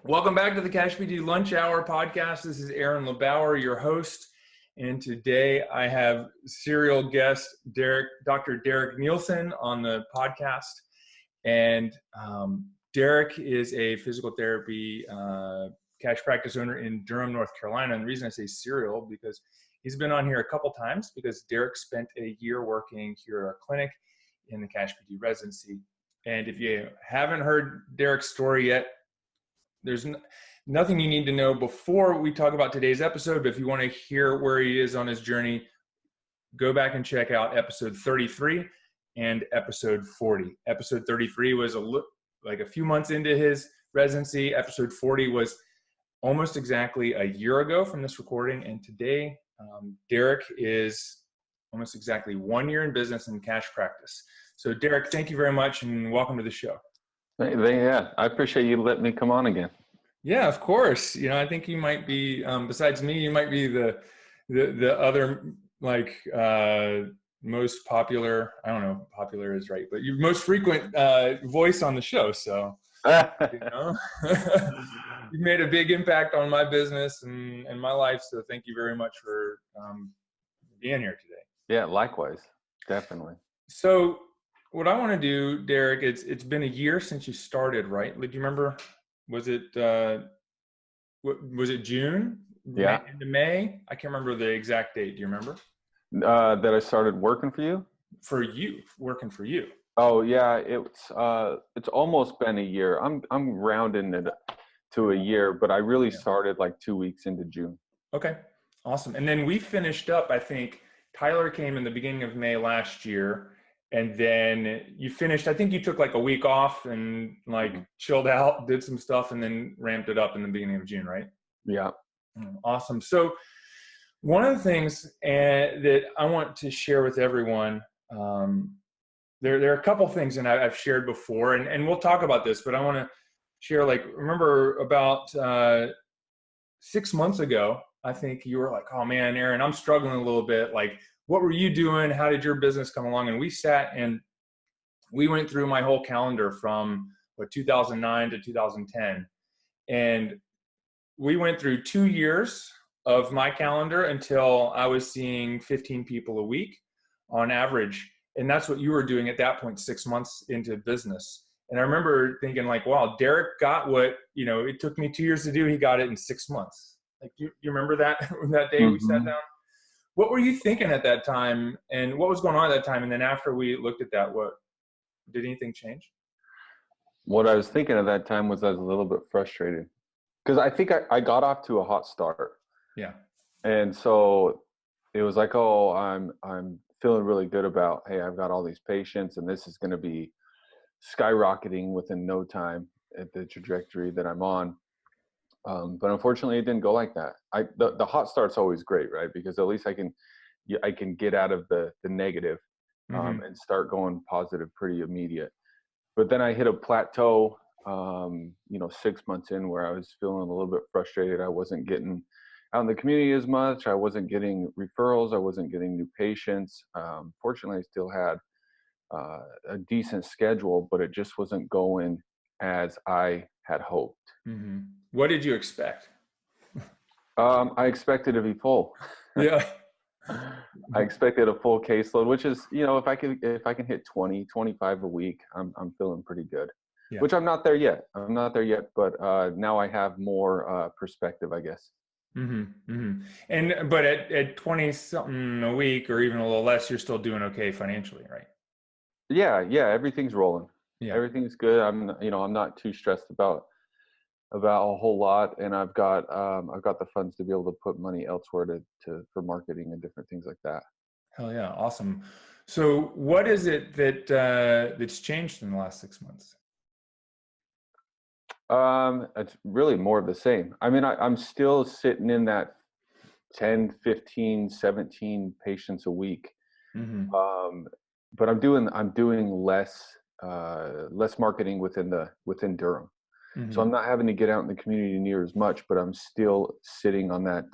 Welcome back to the CashPT Lunch Hour podcast. This is Aaron LeBauer, your host. And today I have serial guest Dr. Derek Nielsen on the podcast. And Derek is a physical therapy cash practice owner in Durham, North Carolina. And the reason I say serial, because he's been on here a couple times because Derek spent a year working here at our clinic in the CashPT residency. And if you haven't heard Derek's story yet, there's nothing you need to know before we talk about today's episode, but if you want to hear where he is on his journey, go back and check out episode 33 and episode 40. Episode 33 was like a few months into his residency. Episode 40 was almost exactly a year ago from this recording. And today, Derek is almost exactly 1 year in business and cash practice. So Derek, thank you very much and welcome to the show. Yeah, I appreciate you letting me come on again. Yeah, of course. You know, I think you might be, besides me, you might be the other most popular. I don't know, if popular is right, but your most frequent voice on the show. So, you know, you've made a big impact on my business and my life. So, thank you very much for being here today. Yeah, likewise, definitely. So, what I want to do, Derek, it's been a year since you started, right? Do you remember? Was it June? Yeah. Into May? I can't remember the exact date. Do you remember? That I started working for you? For you, working for you. Oh yeah, it's almost been a year. I'm rounding it to a year, but I really started like 2 weeks into June. Okay, awesome. And then we finished up, I think Tyler came in the beginning of May last year. And then you finished, I think you took like a week off and chilled out, did some stuff, and then ramped it up in the beginning of June, right? Yeah. Awesome. So one of the things that I want to share with everyone, there are a couple things that I've shared before, and we'll talk about this, but I want to share, remember about 6 months ago, I think you were like, oh man, Aaron, I'm struggling a little bit. What were you doing? How did your business come along? And we sat and we went through my whole calendar from 2009 to 2010. And we went through 2 years of my calendar until I was seeing 15 people a week on average. And that's what you were doing at that point, 6 months into business. And I remember thinking wow, Derek got what, it took me 2 years to do. He got it in 6 months. You remember that day we sat down? What were you thinking at that time, and what was going on at that time? And then after we looked at that, did anything change? What I was thinking at that time was I was a little bit frustrated because I think I got off to a hot start. Yeah. And so it was like, oh, I'm feeling really good about, hey, I've got all these patients and this is going to be skyrocketing within no time at the trajectory that I'm on. But unfortunately, it didn't go like that. The hot start's always great, right? Because at least I can get out of the negative and start going positive pretty immediate. But then I hit a plateau, 6 months in, where I was feeling a little bit frustrated. I wasn't getting out in the community as much. I wasn't getting referrals. I wasn't getting new patients. Fortunately, I still had a decent schedule, but it just wasn't going as I had hoped. Mm-hmm. What did you expect? I expected to be full. Yeah. I expected a full caseload, which is, if I can hit 20, 25 a week, I'm feeling pretty good. Yeah. Which I'm not there yet. But now I have more perspective, I guess. Mm-hmm. Mm-hmm. But at 20 something a week or even a little less, you're still doing okay financially, right? Yeah, everything's rolling. Yeah. Everything's good. I'm not too stressed about a whole lot, and I've got the funds to be able to put money elsewhere for marketing and different things like that. Hell yeah, awesome. So what is it that's changed in the last 6 months? It's really more of the same. I mean, I'm still sitting in that 10, 15, 17 patients a week. Mm-hmm. But I'm doing less marketing within Durham. Mm-hmm. So I'm not having to get out in the community near as much, but I'm still sitting on that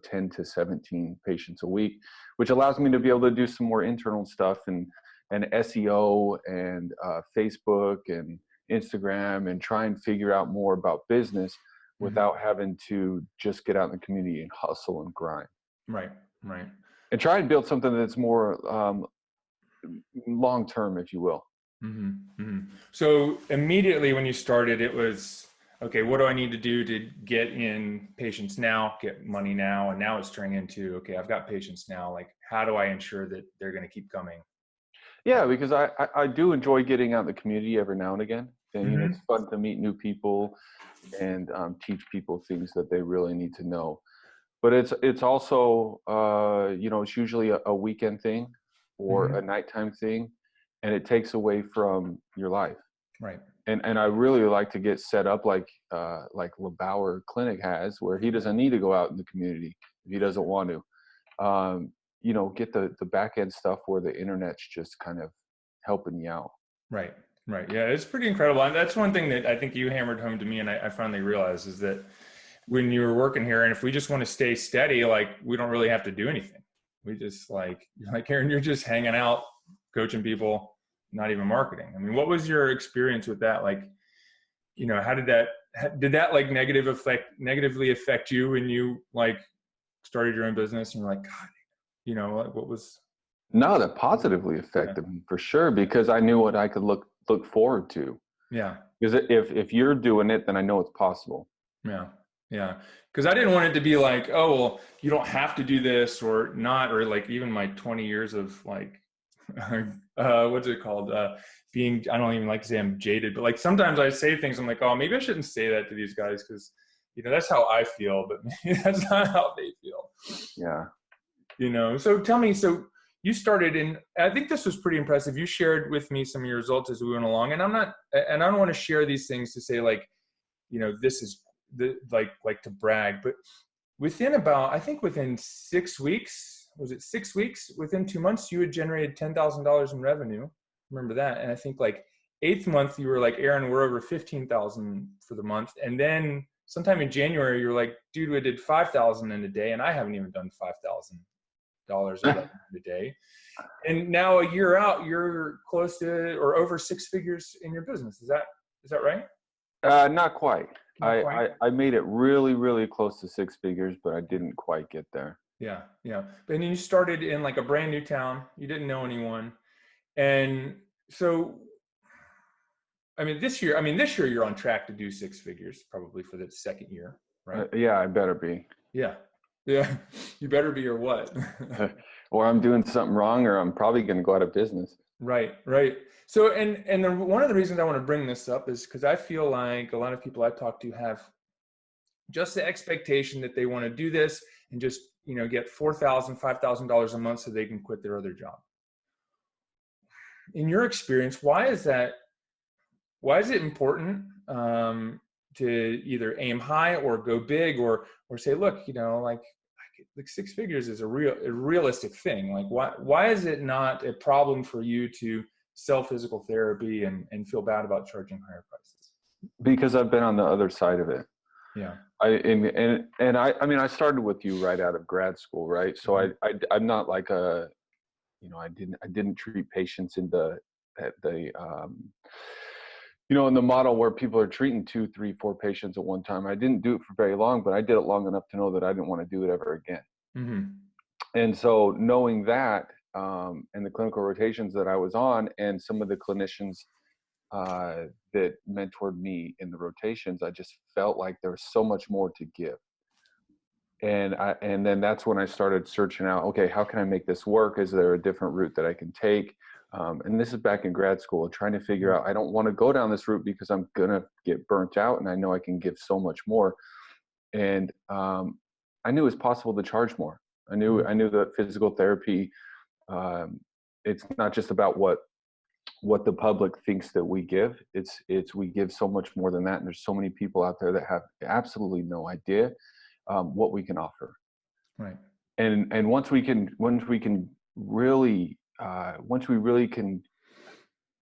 10 to 17 patients a week, which allows me to be able to do some more internal stuff and SEO and Facebook and Instagram and try and figure out more about business without having to just get out in the community and hustle and grind. Right, right. And try and build something that's more long-term, if you will. So immediately when you started, it was, okay, what do I need to do to get in patients now, get money now? And now it's turning into, okay, I've got patients now. Like, how do I ensure that they're going to keep coming? Yeah, because I do enjoy getting out in the community every now and again. And, you know, it's fun to meet new people and teach people things that they really need to know. But it's also, you know, it's usually a weekend thing or a nighttime thing, and it takes away from your life. Right. And I really like to get set up like LeBauer Clinic has, where he doesn't need to go out in the community if he doesn't want to. You know, get the back end stuff where the internet's just kind of helping you out. Right. Right. Yeah, it's pretty incredible. And that's one thing that I think you hammered home to me, and I finally realized, is that when you were working here, and if we just want to stay steady, like, we don't really have to do anything. We just like Aaron, you're just hanging out, coaching people, not even marketing. I mean, what was your experience with that? Like, you know, how did that like negatively affect you when you like started your own business and you're like, God, you know, like, what was? No, that positively affected me for sure, because I knew what I could look forward to. Yeah. Because if you're doing it, then I know it's possible. Yeah. Yeah. Because I didn't want it to be like, oh, well, you don't have to do this or not, or like even my 20 years of like, what's it called? Being, I don't even like to say I'm jaded, but like sometimes I say things, I'm like, oh, maybe I shouldn't say that to these guys because, you know, that's how I feel, but maybe that's not how they feel. Yeah. You know, so tell me, so you started in, I think this was pretty impressive. You shared with me some of your results as we went along, and I don't want to share these things to say like, you know, this is like to brag, but I think within 6 weeks, was it 6 weeks? Within 2 months, you had generated $10,000 in revenue. Remember that? And I think like 8th month, you were like, Aaron, we're over 15,000 for the month. And then sometime in January, you're like, dude, we did 5,000 in a day, and I haven't even done $5,000 in a day. And now a year out, you're close to or over 6 figures in your business. Is that right? Not quite. I made it really, really close to 6 figures, but I didn't quite get there. Yeah. Yeah. But then you started in like a brand new town. You didn't know anyone. And so, this year you're on track to do 6 figures probably for the second year, right? Yeah, I better be. Yeah. Yeah. You better be, or what? Or I'm doing something wrong, or I'm probably going to go out of business. Right. Right. So, one of the reasons I want to bring this up is because I feel like a lot of people I've talked to have just the expectation that they want to do this and just, you know, get $4,000, $5,000 a month so they can quit their other job. In your experience, why is that? Why is it important to either aim high or go big, or say, look, you know, like 6 figures is a realistic thing. Like, why is it not a problem for you to sell physical therapy and feel bad about charging higher prices? Because I've been on the other side of it. Yeah. I started with you right out of grad school, right? So I'm not like I didn't treat patients in in the model where people are treating 2, 3, 4 patients at one time. I didn't do it for very long, but I did it long enough to know that I didn't want to do it ever again. And so knowing that, and the clinical rotations that I was on, and some of the clinicians that mentored me in the rotations, I just felt like there was so much more to give. And then that's when I started searching out, okay, how can I make this work? Is there a different route that I can take? And this is back in grad school, trying to figure out, I don't want to go down this route because I'm going to get burnt out, and I know I can give so much more. And I knew it was possible to charge more. I knew that physical therapy, it's not just about what the public thinks that we give. It's we give so much more than that. And there's so many people out there that have absolutely no idea what we can offer. Right. And once we really can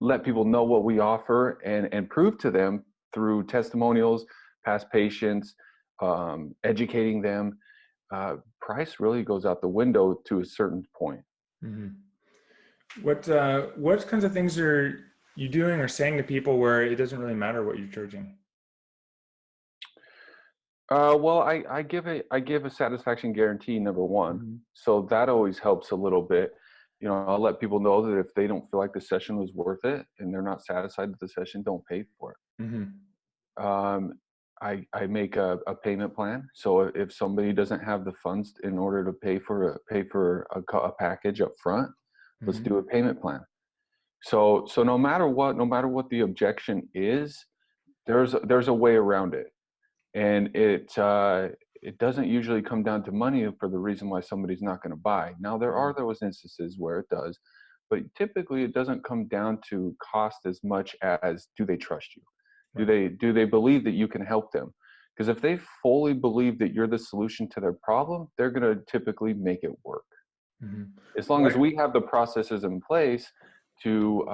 let people know what we offer and prove to them through testimonials, past patients, educating them, price really goes out the window to a certain point. What kinds of things are you doing or saying to people where it doesn't really matter what you're charging? Well, I give a satisfaction guarantee, number one. Mm-hmm. So that always helps a little bit. I'll let people know that if they don't feel like the session was worth it and they're not satisfied with the session, don't pay for it. Mm-hmm. Um, I make a payment plan. So if somebody doesn't have the funds in order to pay for a package up front, let's Mm-hmm. do a payment plan. So no matter what the objection is, there's a way around it. And it doesn't usually come down to money for the reason why somebody's not going to buy. Now there are those instances where it does, but typically it doesn't come down to cost as much as, do they trust you? Right. Do they believe that you can help them? Because if they fully believe that you're the solution to their problem, they're going to typically make it work. Mm-hmm. As long as Right. we have the processes in place to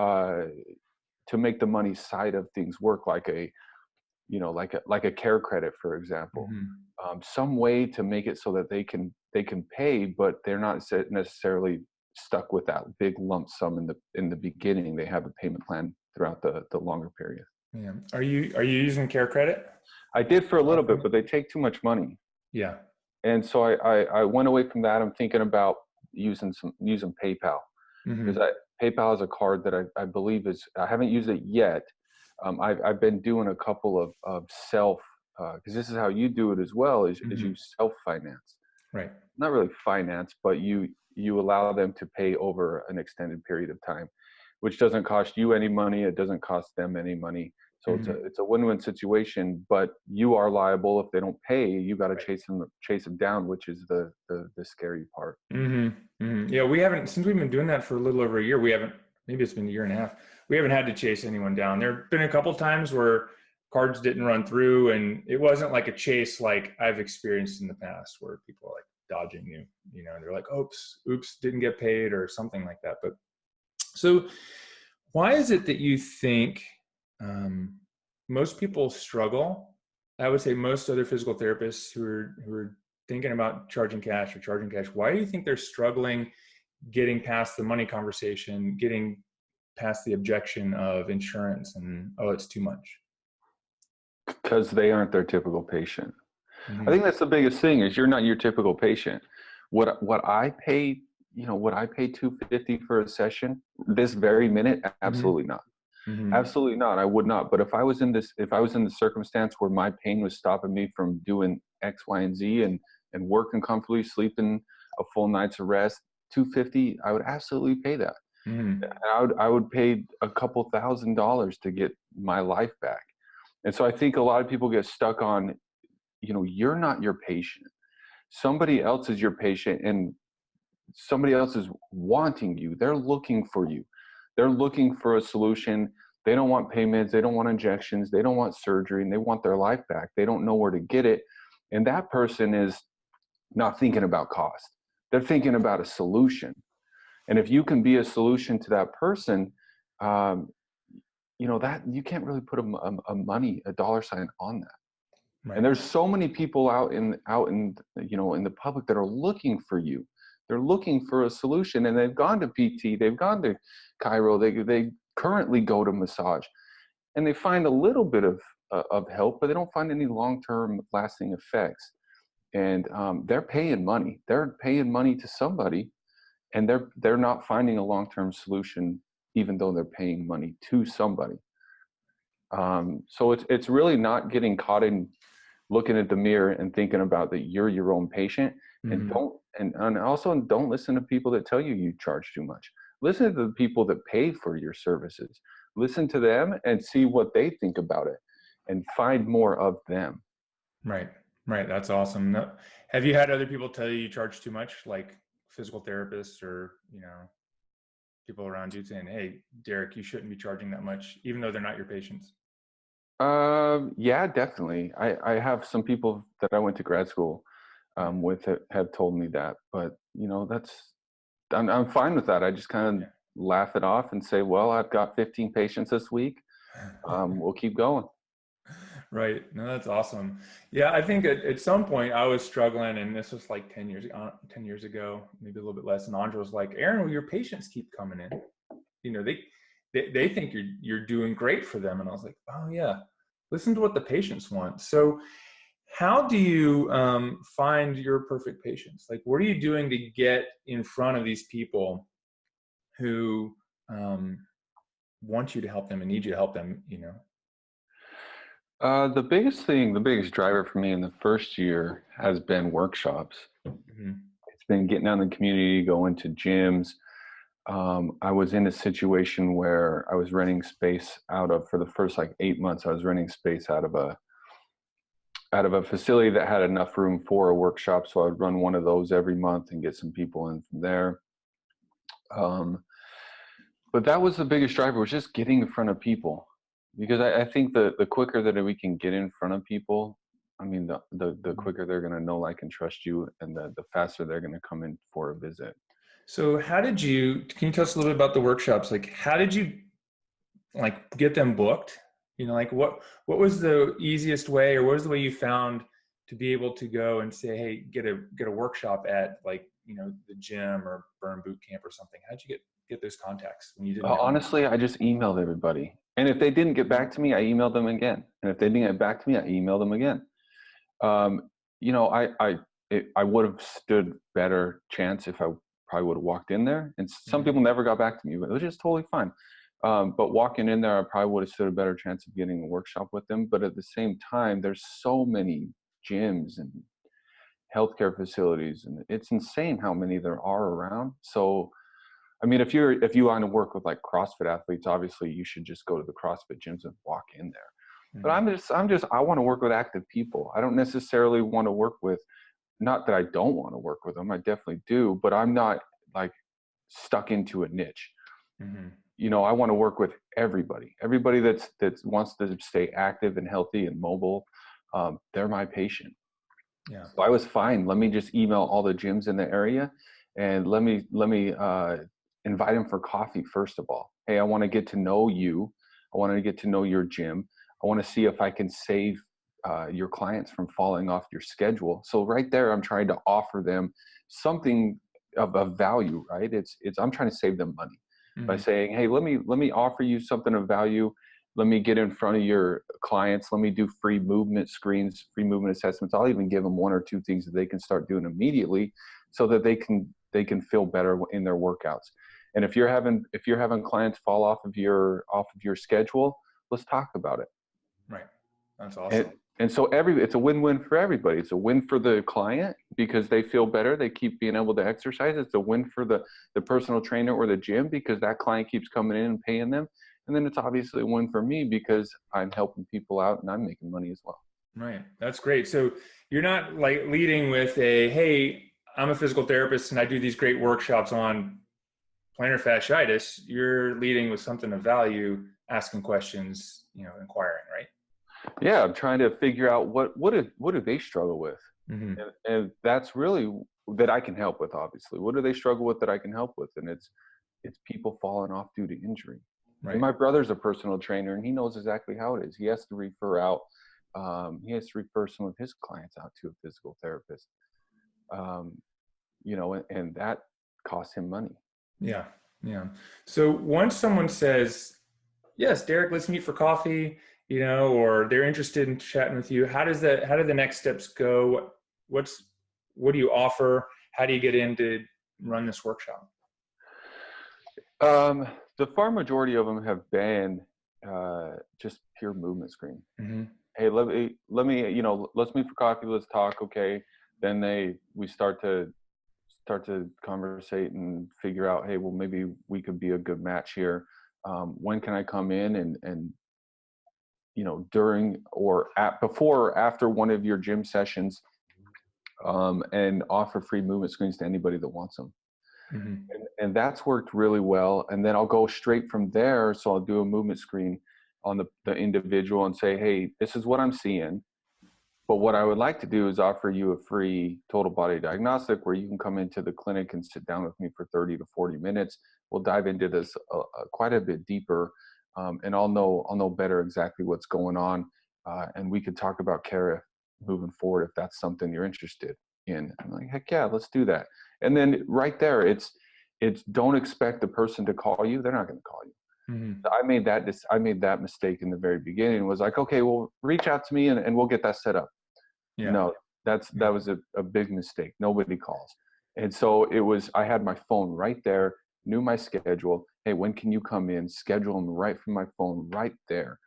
make the money side of things work, like a care credit, for example. Mm-hmm. Some way to make it so that they can pay, but they're not necessarily stuck with that big lump sum in the beginning. They have a payment plan throughout the longer period. Yeah. Are you using care credit? I did for a little bit, but they take too much money, Yeah. and so I went away from that. I'm thinking about using PayPal, because Mm-hmm. PayPal is a card that I believe I haven't used it yet. I've been doing a couple of self, because this is how you do it as well, is Mm-hmm. you self-finance. Right. Not really finance, but you allow them to pay over an extended period of time, which doesn't cost you any money. It doesn't cost them any money. So Mm-hmm. it's a win-win situation, but you are liable if they don't pay. You got to Right. chase them down, which is the scary part. Mm-hmm. Mm-hmm. Yeah, we haven't, since we've been doing that for a little over a year, we haven't, maybe it's been a year and a half. We haven't had to chase anyone down. There have been a couple times where cards didn't run through, and it wasn't like a chase like I've experienced in the past where people are like dodging you, they're like, oops, didn't get paid or something like that. But so why is it that you think most people struggle? I would say most other physical therapists who are thinking about charging cash or charging cash, why do you think they're struggling getting past the money conversation, getting past the objection of insurance and, oh, it's too much? Because they aren't their typical patient. I Mm-hmm. think that's the biggest thing, is you're not your typical patient. What I pay, what I pay $250 for a session this very minute, Mm-hmm. absolutely not. Mm-hmm. Absolutely not. I would not. But if I was in the circumstance where my pain was stopping me from doing X, Y, and Z, and working comfortably, sleeping a full night's of rest, $250, I would absolutely pay that. Mm-hmm. I would pay a couple $1,000s to get my life back. And so I think a lot of people get stuck on, you're not your patient. Somebody else is your patient, and somebody else is wanting you. They're looking for you. They're looking for a solution. They don't want payments. They don't want injections. They don't want surgery, and they want their life back. They don't know where to get it. And that person is not thinking about cost. They're thinking about a solution. And if you can be a solution to that person, um, that you can't really put a dollar sign on that. And Right. there's so many people out in in the public that are looking for you. They're looking for a solution, and they've gone to PT, they've gone to chiro, they currently go to massage, and they find a little bit of help, but they don't find any long-term lasting effects. And they're paying money. They're paying money to somebody, and they're not finding a long-term solution, even though they're paying money to somebody. So it's really not getting caught in looking at the mirror and thinking about that you're your own patient. And Mm-hmm. also don't listen to people that tell you charge too much. Listen to the people that pay for your services. Listen to them and see what they think about it, and find more of them. Right. Right. That's awesome. Have you had other people tell you charge too much, like physical therapists or, people around you saying, hey, Derek, you shouldn't be charging that much, even though they're not your patients? Yeah, definitely. I have some people that I went to grad school with have told me that, but I'm fine with that. I just kind of Yeah. laugh it off and say, well, I've got 15 patients this week. We'll keep going. Right. No, that's awesome. Yeah, I think at some point I was struggling, and this was like 10 years ago, maybe a little bit less. And Andra was like, Aaron, well, your patients keep coming in. They they think you're doing great for them. And I was like, oh yeah, listen to what the patients want. So how do you find your perfect patients? Like, what are you doing to get in front of these people who want you to help them and need you to help them, you know? The biggest driver for me in the first year has been workshops. Mm-hmm. It's been getting out in the community, going to gyms. I was in a situation where I was renting space for the first like 8 months, I was renting space out of a facility that had enough room for a workshop. So I'd run one of those every month and get some people in from there. But that was the biggest driver, was just getting in front of people. Because I think the quicker that we can get in front of people, I mean, the quicker they're going to know, like, and trust you, and the faster they're going to come in for a visit. So can you tell us a little bit about the workshops? Like, how did you like get them booked? You know, like what was the easiest way, or what was the way you found to be able to go and say, hey, get a workshop at, like, you know, the gym or Burn Boot Camp or something? How'd you get those contacts when you didn't have them? Honestly, I just emailed everybody. And if they didn't get back to me, I emailed them again. And if they didn't get back to me, I emailed them again. You know, I would have stood better chance if I probably would have walked in there. And some people never got back to me, but it was just totally fine. But walking in there, I probably would have stood a better chance of getting a workshop with them. But at the same time, there's so many gyms and healthcare facilities, and it's insane how many there are around. So, I mean, if you want to work with like CrossFit athletes, obviously you should just go to the CrossFit gyms and walk in there. But I want to work with active people. I don't necessarily want to work with, not that I don't want to work with them, I definitely do, but I'm not like stuck into a niche. Mm-hmm. You know, I want to work with everybody that wants to stay active and healthy and mobile. They're my patient. Yeah. So I was fine. Let me just email all the gyms in the area, and let me invite them for coffee first of all. Hey, I want to get to know you. I want to get to know your gym. I want to see if I can save your clients from falling off your schedule. So right there, I'm trying to offer them something of value, right? I'm trying to save them money by saying, hey, let me offer you something of value. Let me get in front of your clients. Let me do free movement screens, free movement assessments. I'll even give them one or two things that they can start doing immediately, so that they can feel better in their workouts. And if you're having clients fall off of your schedule, let's talk about it. Right. That's awesome. And so it's a win-win for everybody. It's a win for the client because they feel better. They keep being able to exercise. It's a win for the personal trainer or the gym because that client keeps coming in and paying them. And then it's obviously a win for me because I'm helping people out and I'm making money as well. Right. That's great. So you're not like leading with hey, I'm a physical therapist and I do these great workshops on plantar fasciitis. You're leading with something of value, asking questions, you know, inquiring, right? Yeah, I'm trying to figure out what do they struggle with, and that's really that I can help with. Obviously, what do they struggle with that I can help with? And it's people falling off due to injury. Right. And my brother's a personal trainer, and he knows exactly how it is. He has to refer out. He has to refer some of his clients out to a physical therapist. You know, and that costs him money. Yeah. Yeah. So once someone says, yes, Derek, let's meet for coffee, you know, or they're interested in chatting with you, how do the next steps go? What do you offer? How do you get in to run this workshop? The far majority of them have been just pure movement screen. Hey, let me, you know, let's meet for coffee. Let's talk. Okay. Then we start to conversate and figure out, hey, well, maybe we could be a good match here. When can I come in and you know, during or before or after one of your gym sessions, and offer free movement screens to anybody that wants them. And that's worked really well. And then I'll go straight from there. So I'll do a movement screen on the individual and say, hey, this is what I'm seeing. But what I would like to do is offer you a free total body diagnostic where you can come into the clinic and sit down with me for 30 to 40 minutes. We'll dive into this quite a bit deeper, and I'll know better exactly what's going on, and we could talk about care moving forward if that's something you're interested in. I'm like, heck yeah, let's do that. And then right there, it's don't expect the person to call you. They're not going to call you. Hmm. I made that mistake in the very beginning. Was like, okay, well, reach out to me and we'll get that set up. Yeah. No, that was a big mistake. Nobody calls. And so I had my phone right there, knew my schedule. Hey, when can you come in? Schedule them right from my phone right there.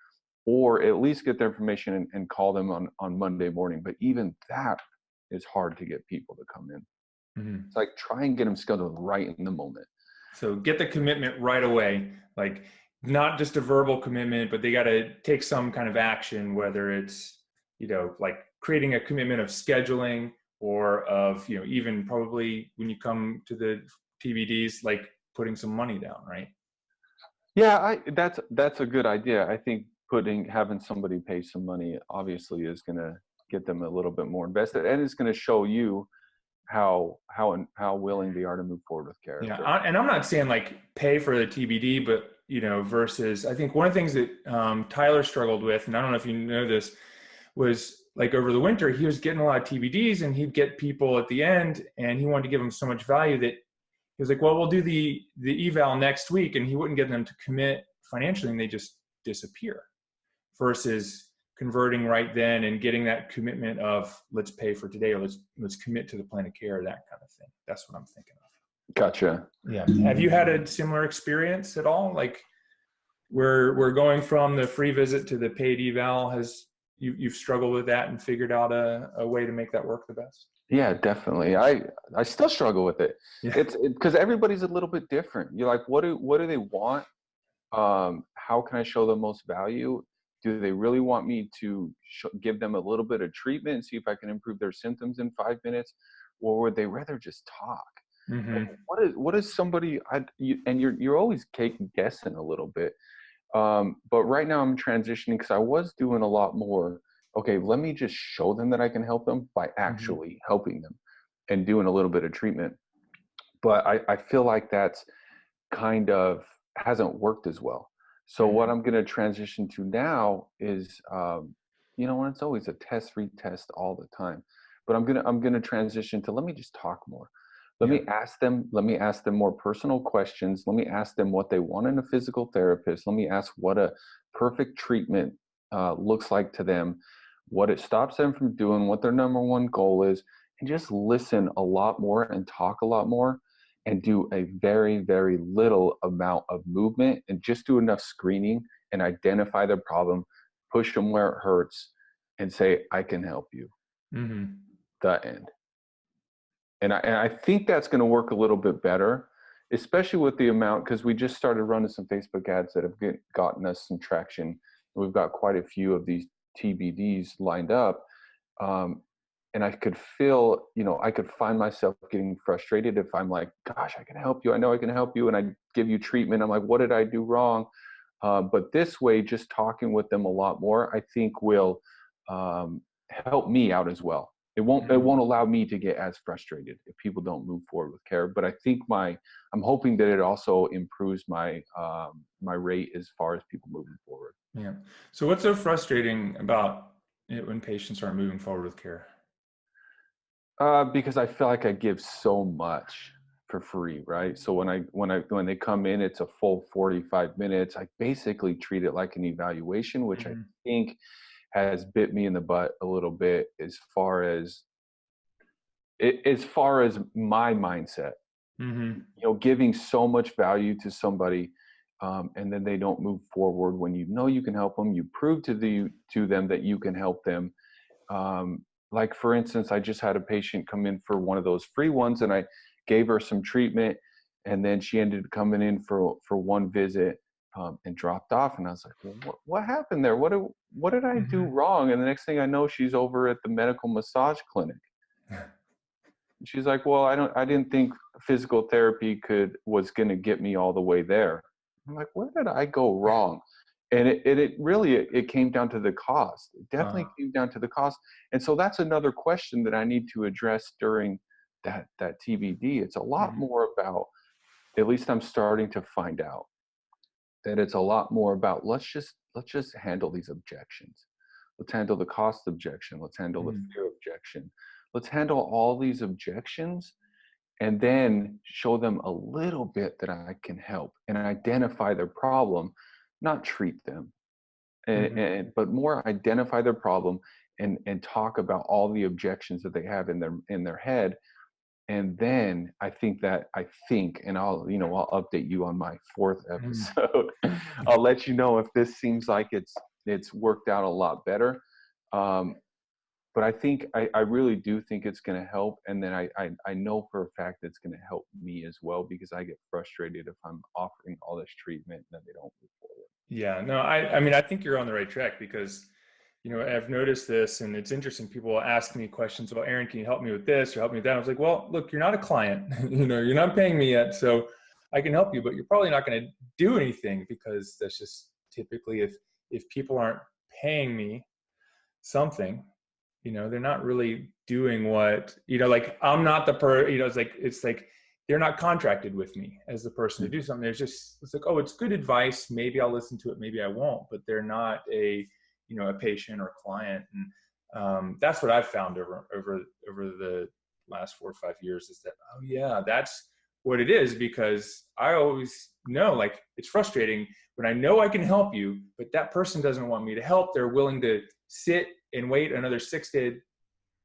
Or at least get their information and call them on Monday morning. But even that is hard to get people to come in. Hmm. It's like try and get them scheduled right in the moment. So get the commitment right away, like not just a verbal commitment, but they got to take some kind of action, whether it's, like creating a commitment of scheduling or of, even probably when you come to the TBDs, like putting some money down, right? Yeah, that's a good idea. I think having somebody pay some money obviously is going to get them a little bit more invested, and it's going to show you how willing they are to move forward with care. Yeah, and I'm not saying like pay for the TBD, but versus I think one of the things that Tyler struggled with, and I don't know if you know this, was like over the winter he was getting a lot of TBDs, and he'd get people at the end, and he wanted to give them so much value that he was like, "Well, we'll do the eval next week," and he wouldn't get them to commit financially, and they just disappear. Versus converting right then and getting that commitment of let's pay for today, or let's commit to the plan of care, that kind of thing. That's what I'm thinking of. Gotcha. Yeah. Have you had a similar experience at all? Like we're going from the free visit to the paid eval. You've struggled with that and figured out a way to make that work the best? Yeah, definitely. I still struggle with it. Yeah. It's because everybody's a little bit different. You're like, what do they want? How can I show the most value? Do they really want me to give them a little bit of treatment and see if I can improve their symptoms in 5 minutes, or would they rather just talk? Like, Mm-hmm. what is somebody? And you're always guessing a little bit. But right now I'm transitioning because I was doing a lot more. Okay, let me just show them that I can help them by Mm-hmm. actually helping them and doing a little bit of treatment. But I feel like that's kind of hasn't worked as well. So what Mm-hmm. I'm going to transition to now is, and it's always a test, retest all the time. But I'm gonna transition to let me just talk more. Yeah. Let me ask them more personal questions. Let me ask them what they want in a physical therapist. Let me ask what a perfect treatment looks like to them, what it stops them from doing, what their number one goal is, and just listen a lot more and talk a lot more and do a very, very little amount of movement and just do enough screening and identify the problem, push them where it hurts, and say, I can help you. Mm-hmm. The end. And I think that's going to work a little bit better, especially with the amount, because we just started running some Facebook ads that have gotten us some traction. We've got quite a few of these TBDs lined up. And I could feel, I could find myself getting frustrated if I'm like, gosh, I can help you. I know I can help you. And I give you treatment. I'm like, what did I do wrong? But this way, just talking with them a lot more, I think will help me out as well. It won't allow me to get as frustrated if people don't move forward with care. But I think I'm hoping that it also improves my rate as far as people moving forward. Yeah. So what's so frustrating about it when patients aren't moving forward with care? Because I feel like I give so much for free, right? So when they come in, it's a full 45 minutes. I basically treat it like an evaluation, which I Mm-hmm. think has bit me in the butt a little bit as far as my mindset. Mm-hmm. Giving so much value to somebody, and then they don't move forward when you can help them. You prove to them that you can help them. Like for instance, I just had a patient come in for one of those free ones, and I gave her some treatment, and then she ended up coming in for one visit and dropped off. And I was like, well, what happened there? What did I do Mm-hmm. wrong? And the next thing I know, she's over at the medical massage clinic. She's like, well, I didn't think physical therapy was going to get me all the way there. I'm like, where did I go wrong? And it really came down to the cost. It definitely came down to the cost. And so that's another question that I need to address during that TBD. It's a lot Mm-hmm. more about, at least I'm starting to find out that it's a lot more about let's just handle these objections. Let's handle the cost objection. Let's handle the Mm-hmm. fear objection. Let's handle all these objections. and then show them a little bit that I can help and identify their problem, not treat them, but more identify their problem and talk about all the objections that they have in their head. And then I think, and I'll update you on my fourth Mhm. episode. I'll let you know if this seems like it's worked out a lot better. But I really do think it's going to help. And then I know for a fact it's going to help me as well, because I get frustrated if I'm offering all this treatment and then they don't move forward. Yeah, no, I mean, I think you're on the right track because, I've noticed this, and it's interesting. People will ask me questions. Well, Aaron, can you help me with this or help me with that? I was like, well, look, you're not a client. You're not paying me yet, so I can help you, but you're probably not going to do anything, because that's just typically, if people aren't paying me something, they're not really doing what, like, I'm not it's like they're not contracted with me as the person to do something. It's like, oh, it's good advice. Maybe I'll listen to it. Maybe I won't, but they're not a patient or client. And that's what I've found over the last 4 or 5 years, is that, oh yeah, that's what it is. Because I always know, like, it's frustrating when I know I can help you, but that person doesn't want me to help. They're willing to sit and wait another 6 to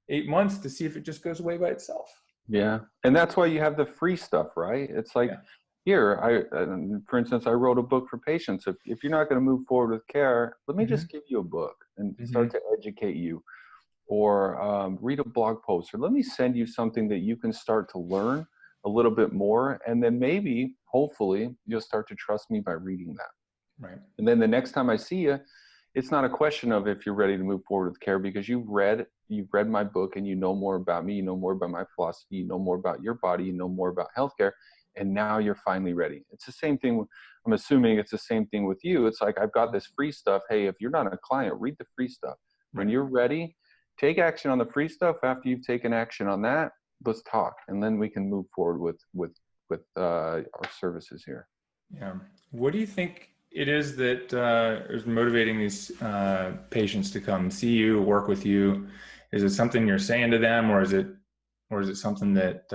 8 months to see if it just goes away by itself. Yeah. And that's why you have the free stuff, right? It's like, Yeah. here, for instance, I wrote a book for patients. If you're not going to move forward with care, let me just give you a book and start to educate you, or read a blog post, or let me send you something that you can start to learn a little bit more. And then maybe, hopefully, you'll start to trust me by reading that. Right. And then the next time I see you, it's not a question of if you're ready to move forward with care, because you've read my book and you know more about me, you know more about my philosophy, you know more about your body, you know more about healthcare, and now you're finally ready. It's the same thing. I'm assuming it's the same thing with you. It's like, I've got this free stuff. Hey, if you're not a client, read the free stuff. When you're ready, take action on the free stuff. After you've taken action on that, let's talk, and then we can move forward with our services here. Yeah. What do you think it is that is motivating these patients to come see you, work with you? Is it something you're saying to them, or is it something that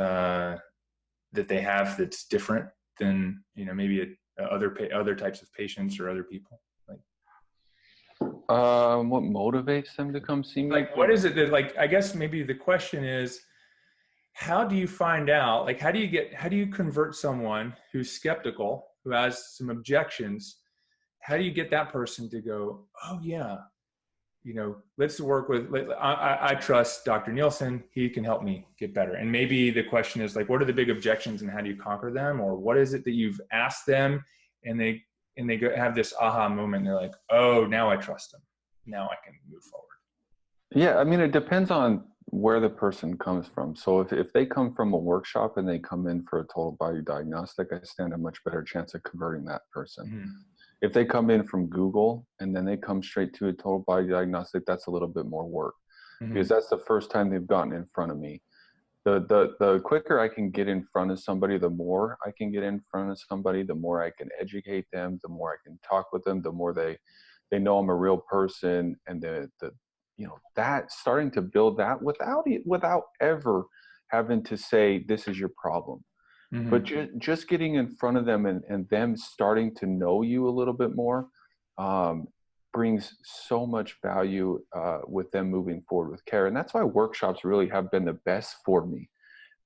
that they have that's different than maybe other types of patients or other people? Like, what motivates them to come see me? like, what is it that, like, I guess maybe the question is, how do you find out, like, how do you convert someone who's skeptical, who has some objections? How do you get that person to go, oh yeah, let's work with, I trust Dr. Nielsen. He can help me get better. And maybe the question is, like, what are the big objections and how do you conquer them? Or what is it that you've asked them and they have this aha moment and they're like, oh, now I trust them. Now I can move forward. Yeah, I mean, it depends on where the person comes from. So if they come from a workshop and they come in for a total body diagnostic, I stand a much better chance of converting that person. Mm-hmm. If they come in from Google and then they come straight to a total body diagnostic, that's a little bit more work, because that's the first time they've gotten in front of me. The quicker I can get in front of somebody, the more I can get in front of somebody, the more I can educate them, the more I can talk with them, the more they know I'm a real person. And that starting to build that without ever having to say, this is your problem. But just getting in front of them and them starting to know you a little bit more brings so much value with them moving forward with care. And that's why workshops really have been the best for me.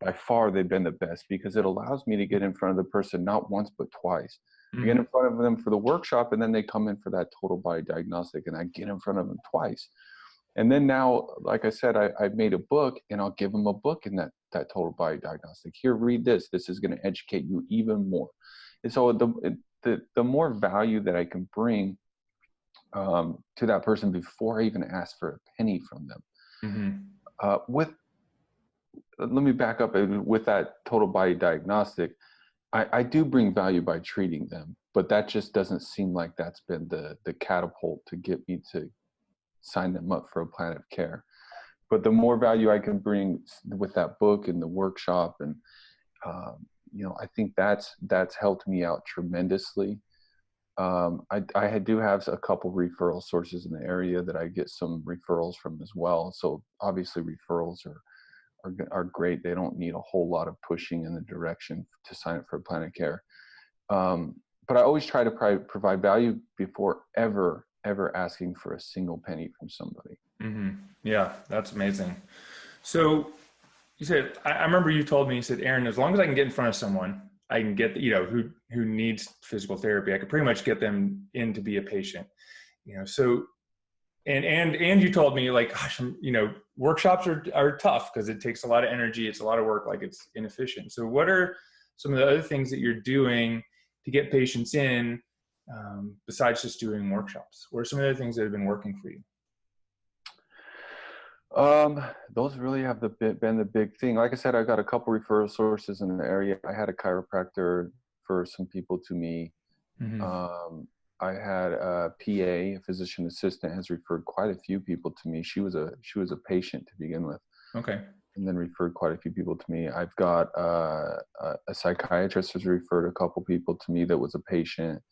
By far, they've been the best, because it allows me to get in front of the person not once, but twice. I get in front of them for the workshop, and then they come in for that total body diagnostic, and I get in front of them twice. And then now, like I said, I've made a book, and I'll give them a book in that total body diagnostic. Here, read this. This is going to educate you even more. And so the more value that I can bring to that person before I even ask for a penny from them. Let me back up. With that total body diagnostic, I do bring value by treating them, but that just doesn't seem like that's been the catapult to get me to sign them up for a plan of care. But the more value I can bring with that book and the workshop, and I think that's helped me out tremendously. I do have a couple referral sources in the area that I get some referrals from as well. So obviously referrals are great. They don't need a whole lot of pushing in the direction to sign up for a plan of care. But I always try to provide value before ever asking for a single penny from somebody. Mm-hmm. Yeah, that's amazing. So you said, I remember you told me, you said, Aaron, as long as I can get in front of someone, I can get, who needs physical therapy, I could pretty much get them in to be a patient, so, and you told me, like, gosh, workshops are tough because it takes a lot of energy. It's a lot of work, like it's inefficient. So what are some of the other things that you're doing to get patients in, besides just doing workshops? What are some of the other things that have been working for you? Those really have been the big thing. Like I said, I got a couple referral sources in the area. I had a chiropractor for some people to me. Mm-hmm. I had a PA, a physician assistant, has referred quite a few people to me. She was a patient to begin with. Okay. And then referred quite a few people to me. I've got a psychiatrist has referred a couple people to me that was a patient.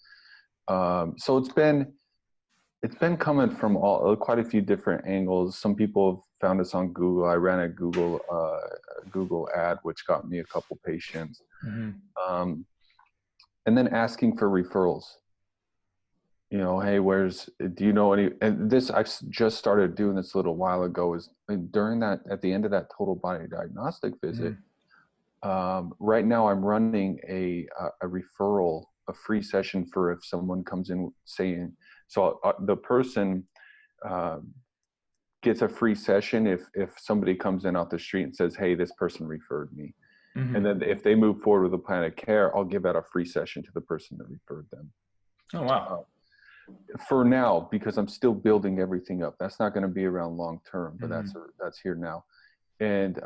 So it's been coming from quite a few different angles. Some people have found us on Google. I ran a Google ad, which got me a couple patients. Mm-hmm. And then asking for referrals. Hey, do you know any, and this, I just started doing this a little while ago, is during that, at the end of that total body diagnostic visit, right now I'm running a referral, a free session for if someone comes in saying, so the person gets a free session if somebody comes in off the street and says, hey, this person referred me. Mm-hmm. And then if they move forward with a plan of care, I'll give out a free session to the person that referred them. Oh, wow. For now, because I'm still building everything up. That's not going to be around long term, but Mm-hmm. that's here now. And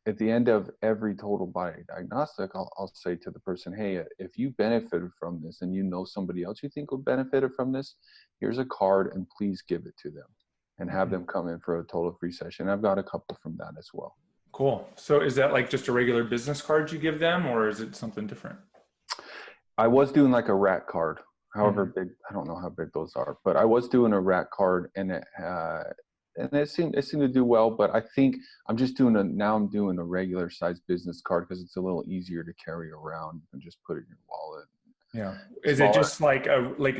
at the end of every total body diagnostic, I'll say to the person, hey, if you benefited from this and you know somebody else you think would benefit from this, here's a card and please give it to them and have them come in for a total free session. I've got a couple from that as well. Cool. So is that like just a regular business card you give them, or is it something different? I was doing like a rack card. However big, I don't know how big those are, but I was doing a rack card, and it seemed to do well. But I think I'm doing a regular size business card because it's a little easier to carry around and just put it in your wallet. Yeah. Is it just like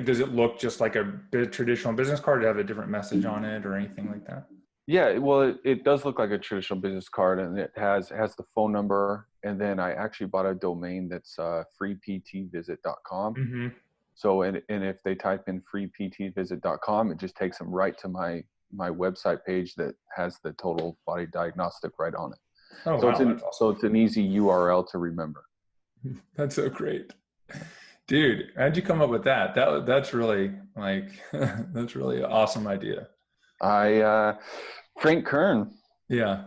does it look just like a traditional business card, to have a different message on it or anything like that? Yeah, well, it does look like a traditional business card, and it has the phone number, and then I actually bought a domain that's freeptvisit.com. Mm-hmm. So, and if they type in freeptvisit.com, it just takes them right to my website page that has the total body diagnostic right on it. Oh, so wow, that's that's awesome. So it's an easy URL to remember. That's so great. Dude, how'd you come up with that? That's really that's really an awesome idea. Frank Kern. Yeah.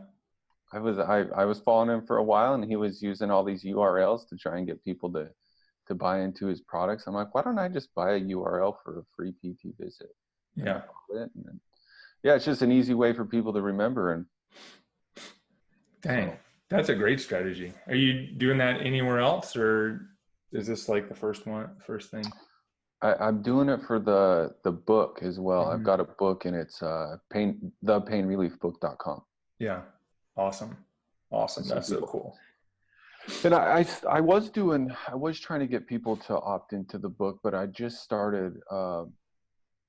I was following him for a while, and he was using all these URLs to try and get people to buy into his products. I'm like, why don't I just buy a URL for a free PT visit? Yeah. It's just an easy way for people to remember. And dang, that's a great strategy. Are you doing that anywhere else, or is this like the first thing? I'm doing it for the book as well. Mm-hmm. I've got a book, and it's thepainreliefbook.com. Yeah. Awesome. That's so cool. And I was trying to get people to opt into the book, but I just started, I'm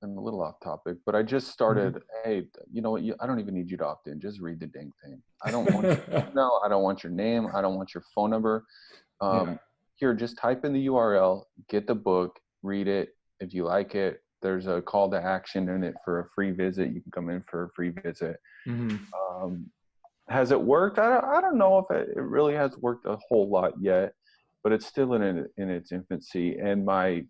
a little off topic, but I just started, hey, you know what, I don't even need you to opt in. Just read the dang thing. I don't want your email. I don't want your name. I don't want your phone number. Here, just type in the URL, get the book, read it. If you like it, there's a call to action in it for a free visit. You can come in for a free visit. Mm-hmm. Has it worked? I don't know if it really has worked a whole lot yet, but it's still in its infancy. And my